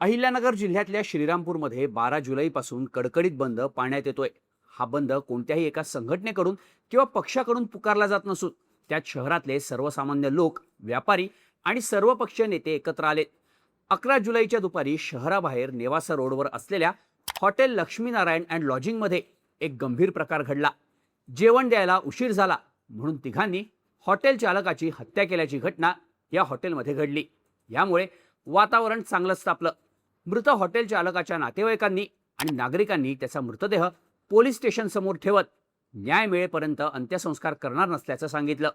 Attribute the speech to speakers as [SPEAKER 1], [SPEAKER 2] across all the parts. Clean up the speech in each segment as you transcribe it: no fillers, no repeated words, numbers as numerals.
[SPEAKER 1] अहिल्यानगर जिल्ह्यातल्या श्रीरामपूरमध्ये 12 जुलैपासून कडकडीत बंद पाळण्यात येतोय. हा बंद कोणत्याही एका संघटनेकडून किंवा पक्षाकडून पुकारला जात नसून त्यात शहरातले सर्वसामान्य लोक, व्यापारी आणि सर्वपक्षीय नेते एकत्र आले. 11 जुलैच्या दुपारी शहराबाहेर नेवासा रोडवर असलेल्या हॉटेल लक्ष्मीनारायण अँड लॉजिंगमध्ये एक गंभीर प्रकार घडला. जेवण द्यायला उशीर झाला म्हणून तिघांनी हॉटेल चालकाची हत्या केल्याची घटना या हॉटेलमध्ये घडली. यामुळे वातावरण चांगलंच तापलं. मृत हॉटेल चालकाच्या नातेवाईकांनी आणि नागरिकांनी त्याचा मृतदेह पोलीस स्टेशन समोर ठेवत न्याय मिळेपर्यंत अंत्यसंस्कार करणार नसल्याचं सांगितलं.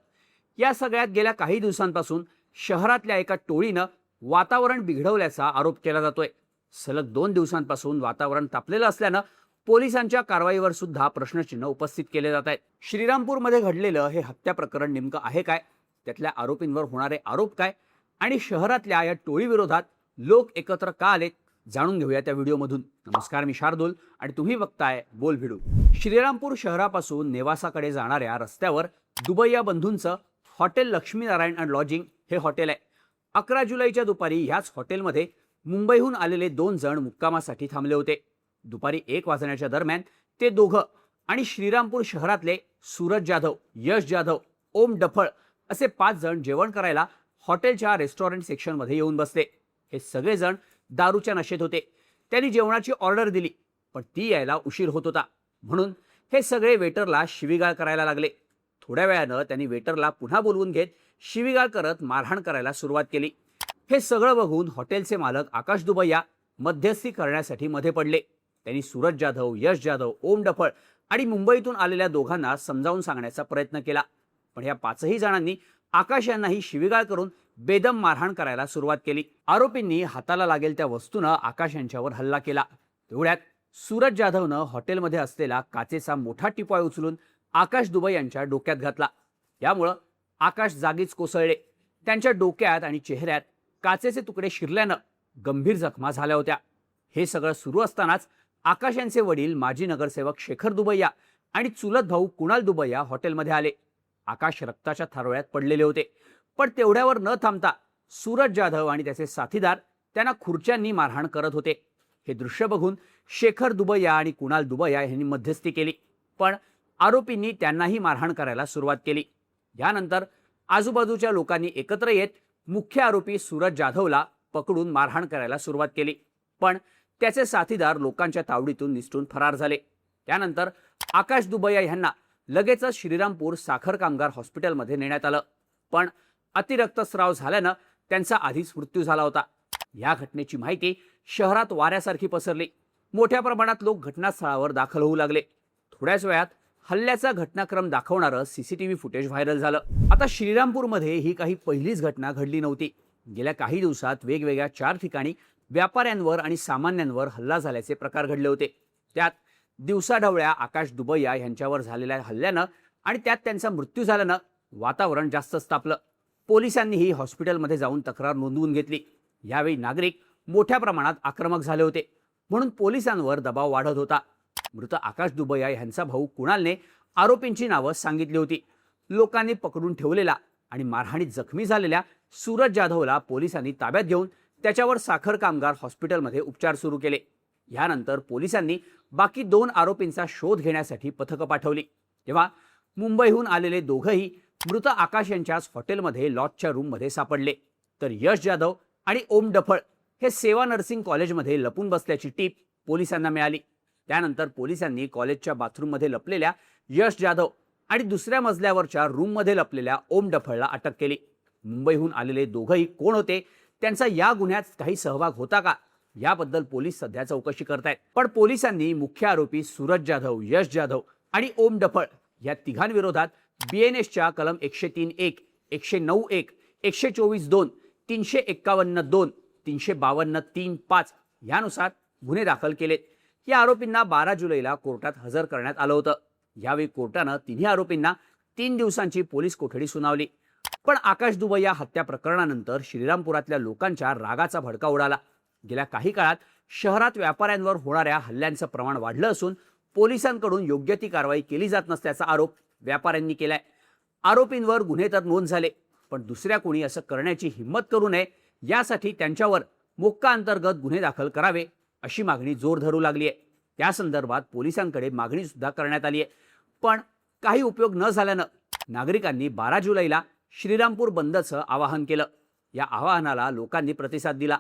[SPEAKER 1] या सगळ्यात गेल्या काही दिवसांपासून शहरातल्या एका टोळीनं वातावरण बिघडवल्याचा आरोप केला जातोय. सलग 2 दिवसांपासून वातावरण तापलेलं असल्यानं पोलिसांच्या कारवाईवर सुद्धा प्रश्नचिन्ह उपस्थित केले जात आहेत. श्रीरामपूरमध्ये घडलेलं हे हत्या प्रकरण नेमकं आहे काय, त्यातल्या आरोपींवर होणारे आरोप काय आणि शहरातल्या या टोळीविरोधात लोक एकत्र का आलेत, जाणून घेऊया त्या व्हिडिओमधून. नमस्कार, मी शार्दूल आणि तुम्ही बघताय बोल भिडू. श्रीरामपूर शहरापासून नेवासाकडे जाणाऱ्या रस्त्यावर दुबैया बंधूंचं हॉटेल लक्ष्मीनारायण अँड लॉजिंग हे हॉटेल आहे. 11 जुलैच्या दुपारी ह्याच हॉटेलमध्ये मुंबईहून आलेले 2 जण मुक्कामासाठी थांबले होते. दुपारी 1 वाजण्याच्या दरम्यान ते दोघं आणि श्रीरामपूर शहरातले सूरज जाधव, यश जाधव, ओम डफळ असे 5 जण जेवण करायला हॉटेलच्या रेस्टॉरंट सेक्शनमध्ये येऊन बसले. हे सगळेजण दारूच्या नशेत होते. त्यांनी जेवणाची ऑर्डर दिली पण ती यायला उशीर होत होता म्हणून हे सगळे वेटरला शिवीगाळ करायला लागले. थोड्या वेळानं त्यांनी वेटरला पुन्हा बोलवून घेत शिवीगाळ करत मारहाण करायला सुरुवात केली. हे सगळं बघून हॉटेलचे मालक आकाश दुबैया मध्यस्थी करण्यासाठी मध्ये पडले. त्यांनी सूरज जाधव, यश जाधव, ओम डफळ आणि मुंबईतून आलेल्या दोघांना समजावून सांगण्याचा प्रयत्न केला. पण या 5ही जणांनी आकाश यांनाही शिवीगाळ करून बेदम मारहाण करायला सुरुवात केली. आरोपींनी हाताला लागेल त्या वस्तूनं आकाश यांच्यावर हल्ला केला. तेवढ्यात सूरज जाधवनं हॉटेलमध्ये असलेला काचेचा मोठा टिपॉय उचलून आकाश दुबे यांच्या डोक्यात घातला. यामुळं आकाश जागीच कोसळले. त्यांच्या डोक्यात आणि चेहऱ्यात काचेचे तुकडे शिरल्यानं गंभीर जखमा झाल्या होत्या. हे सगळं सुरू असतानाच आकाश यांचे वडील माजी नगरसेवक शेखर दुबैया आणि चुलत भाऊ कुणाल दुबैया हॉटेलमध्ये आले. आकाश रक्ताच्या थारोळ्यात पडलेले होते. पण तेवढ्यावर न थांबता सूरज जाधव आणि त्याचे साथीदार त्यांना खुर्च्यांनी मारहाण करत होते. हे दृश्य बघून शेखर दुबैया आणि कुणाल दुबैया यांनी मध्यस्थी केली पण आरोपींनी त्यांनाही मारहाण करायला सुरुवात केली. यानंतर आजूबाजूच्या लोकांनी एकत्र येत मुख्य आरोपी सूरज जाधवला पकडून मारहाण करायला सुरुवात केली पण त्याचे साथीदार लोकांच्या तावडीतून निसटून फरार झाले. त्यानंतर आकाश दुबैया यांना लगेचच श्रीरामपूर साखर कामगार हॉस्पिटलमध्ये नेण्यात आलं पण अतिरक्तस्राव झाल्यानं त्यांचा आधीच मृत्यू झाला होता. या घटनेची माहिती शहरात वाऱ्यासारखी पसरली. मोठ्या प्रमाणात लोक घटनास्थळावर दाखल होऊ लागले. थोड्याच वेळात हल्ल्याचा घटनाक्रम दाखवणारं सीसीटीव्ही फुटेज व्हायरल झालं. आता श्रीरामपूरमध्ये ही काही पहिलीच घटना घडली नव्हती. गेल्या काही दिवसात वेगवेगळ्या 4 ठिकाणी व्यापाऱ्यांवर आणि सामान्यांवर हल्ला झाल्याचे प्रकार घडले होते. त्यात दिवसाढवळ्या आकाश दुबैया यांच्यावर झालेल्या हल्ल्यानं आणि त्यात त्यांचा मृत्यू झाल्यानं वातावरण जास्तच तापलं. पोलिसांनीही हॉस्पिटलमध्ये जाऊन तक्रार नोंदवून घेतली. यावेळी नागरिक मोठ्या प्रमाणात आक्रमक झाले होते म्हणून पोलिसांवर दबाव वाढत होता. मृत आकाश दुबैया यांचा भाऊ कुणालने आरोपींची नावं सांगितली होती. लोकांनी पकडून ठेवलेला आणि मारहाणीत जखमी झालेल्या सूरज जाधवला पोलिसांनी ताब्यात घेऊन त्याच्यावर साखर कामगार हॉस्पिटलमध्ये उपचार सुरू केले. यानंतर पोलिसांनी बाकी 2 आरोपींचा शोध घेण्यासाठी पथकं पाठवली. तेव्हा मुंबईहून आलेले दोघंही मृत आकाश यांच्याच हॉटेलमध्ये लॉजच्या रूममध्ये सापडले. तर यश जाधव आणि ओम डफळ हे सेवा नर्सिंग कॉलेजमध्ये लपून बसल्याची टीप पोलिसांना मिळाली. त्यानंतर पोलिसांनी कॉलेजच्या बाथरूममध्ये लपलेल्या यश जाधव आणि दुसऱ्या मजल्यावरच्या रूममध्ये लपलेल्या ओम डफळला अटक केली. मुंबईहून आलेले दोघंही कोण होते, त्यांचा या गुन्ह्यात काही सहभाग होता का, याबद्दल पोलीस सध्या चौकशी करतायत. पण पोलिसांनी मुख्य आरोपी सूरज जाधव, यश जाधव आणि ओम डफळ या तिघांविरोधात BNSच्या कलम 103(1), 109(1), 124(2), 351(2), 352(3)(5) यानुसार गुन्हे दाखल केलेत. या आरोपींना 12 जुलैला कोर्टात हजर करण्यात आलं होतं. यावेळी कोर्टानं तिन्ही आरोपींना 3 दिवसांची पोलीस कोठडी सुनावली. पण आकाश दुबैया हत्या प्रकरणानंतर श्रीरामपुरातल्या लोकांच्या रागाचा भडका उडाला. गेल्या काही काळात शहरात व्यापाऱ्यांवर होणाऱ्या हल्ल्यांचं प्रमाण वाढलं असून पोलिसांकडून योग्य ती कारवाई केली जात नसल्याचा आरोप व्यापाऱ्यांनी केलाय. आरोपींवर गुन्हे तर नोंद झाले पण दुसऱ्या कोणी असं करण्याची हिंमत करू नये यासाठी त्यांच्यावर मोक्का अंतर्गत गुन्हे दाखल करावे अशी मागणी जोर धरू लागली आहे. त्या संदर्भात पोलिसांकडे मागणी सुद्धा करण्यात आली आहे. पण काही उपयोग न झाल्यानं नागरिकांनी 12 जुलैला श्रीरामपूर बंदचं आवाहन केलं. या आवाहनाला लोकांनी प्रतिसाद दिला.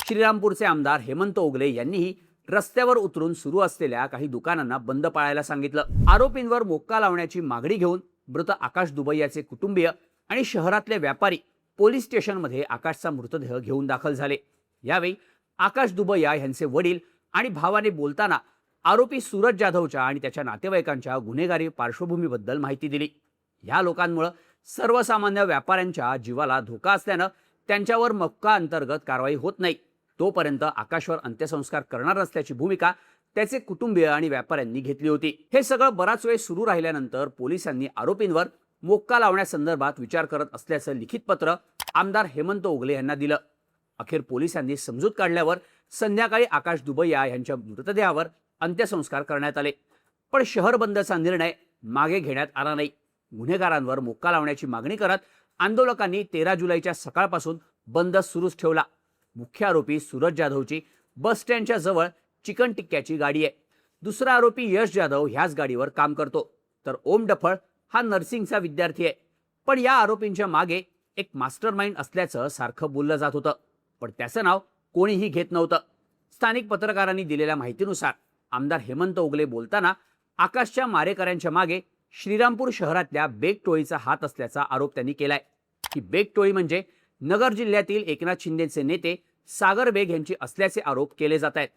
[SPEAKER 1] श्रीरामपूरचे आमदार हेमंत ओगले यांनीही रस्त्यावर उतरून सुरू असलेल्या काही दुकानांना बंद पाळायला सांगितलं. आरोपींवर मोक्का लावण्याची मागणी घेऊन मृत आकाश दुबैयाचे कुटुंबीय आणि शहरातले व्यापारी पोलीस स्टेशनमध्ये आकाशचा मृतदेह घेऊन दाखल झाले. यावेळी आकाश दुबैया यांचे वडील आणि भावाने बोलताना आरोपी सूरज जाधवच्या आणि त्याच्या नातेवाईकांच्या गुन्हेगारी पार्श्वभूमीबद्दल माहिती दिली. या लोकांमुळे सर्वसामान्य व्यापाऱ्यांच्या जीवाला धोका असल्यानं त्यांच्यावर मोक्का अंतर्गत कारवाई होत नाही तोपर्यंत आकाशवर अंत्यसंस्कार करणार नसल्याची भूमिका त्याचे कुटुंबीय आणि व्यापाऱ्यांनी घेतली होती. हे सगळं बराच वेळ सुरू राहिल्यानंतर पोलिसांनी आरोपींवर मोक्का लावण्यासंदर्भात विचार करत असल्याचं लिखित पत्र आमदार हेमंत ओगले यांना दिलं. अखेर पोलिसांनी समजूत काढल्यावर संध्याकाळी आकाश दुबैया यांच्या मृतदेहावर अंत्यसंस्कार करण्यात आले. पण शहर बंदचा निर्णय मागे घेण्यात आला नाही. गुन्हेगारांवर मोक्का लावण्याची मागणी करत आंदोलकांनी 13 जुलैच्या सकाळपासून बंद सुरूच ठेवला. मुख्य आरोपी सूरज जाधवची बस स्टँडच्या जवळ चिकन टिक्क्याची गाडी आहे. दुसरा आरोपी यश जाधव ह्याच गाडीवर काम करतो. तर ओम डफळ हा नर्सिंगचा विद्यार्थी आहे. पण या आरोपींच्या मागे एक मास्टर माइंड असल्याचं सारखं बोललं जात होतं. पण त्याचं नाव कोणीही घेत नव्हतं. स्थानिक पत्रकारांनी दिलेल्या माहितीनुसार आमदार हेमंत ओगले बोलताना आकाशच्या मारेकऱ्यांच्या मागे श्रीरामपूर शहरातल्या बेग टोळीचा हात असल्याचा आरोप त्यांनी केलाय. ही बेग टोळी म्हणजे नगर जिल्ह्यातील एकनाथ शिंदेचे नेते सागर बेग यांची असल्याचे आरोप केले जात आहेत.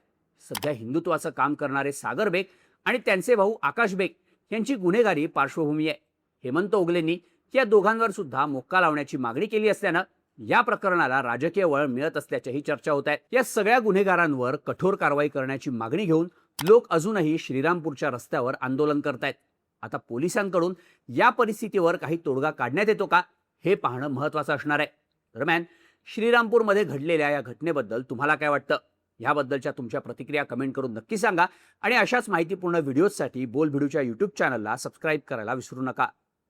[SPEAKER 1] सध्या हिंदुत्वाचं काम करणारे सागर बेग आणि त्यांचे भाऊ आकाश बेग यांची गुन्हेगारी पार्श्वभूमी आहे. हेमंत ओगलेंनी या दोघांवर सुद्धा मोक्का लावण्याची मागणी केली असल्यानं या प्रकरणाला राजकीय वळण मिळत असल्याच्याही चर्चा होत आहेत. या सगळ्या गुन्हेगारांवर कठोर कारवाई करण्याची मागणी घेऊन लोक अजूनही श्रीरामपूरच्या रस्त्यावर आंदोलन करतायत. आता पोलिसांकडून या परिस्थितीवर काही तोडगा काढण्यात येतो का हे पाहणं महत्त्वाचं असणार आहे. दरम्यान श्रीरामपूरमध्ये घडलेल्या या घटनेबद्दल तुम्हाला काय वाटतं याबद्दलच्या तुमच्या प्रतिक्रिया कमेंट करून नक्की सांगा आणि अशाच माहितीपूर्ण व्हिडिओजसाठी बोलभिडूच्या YouTube चॅनलला सबस्क्राईब करायला विसरू नका.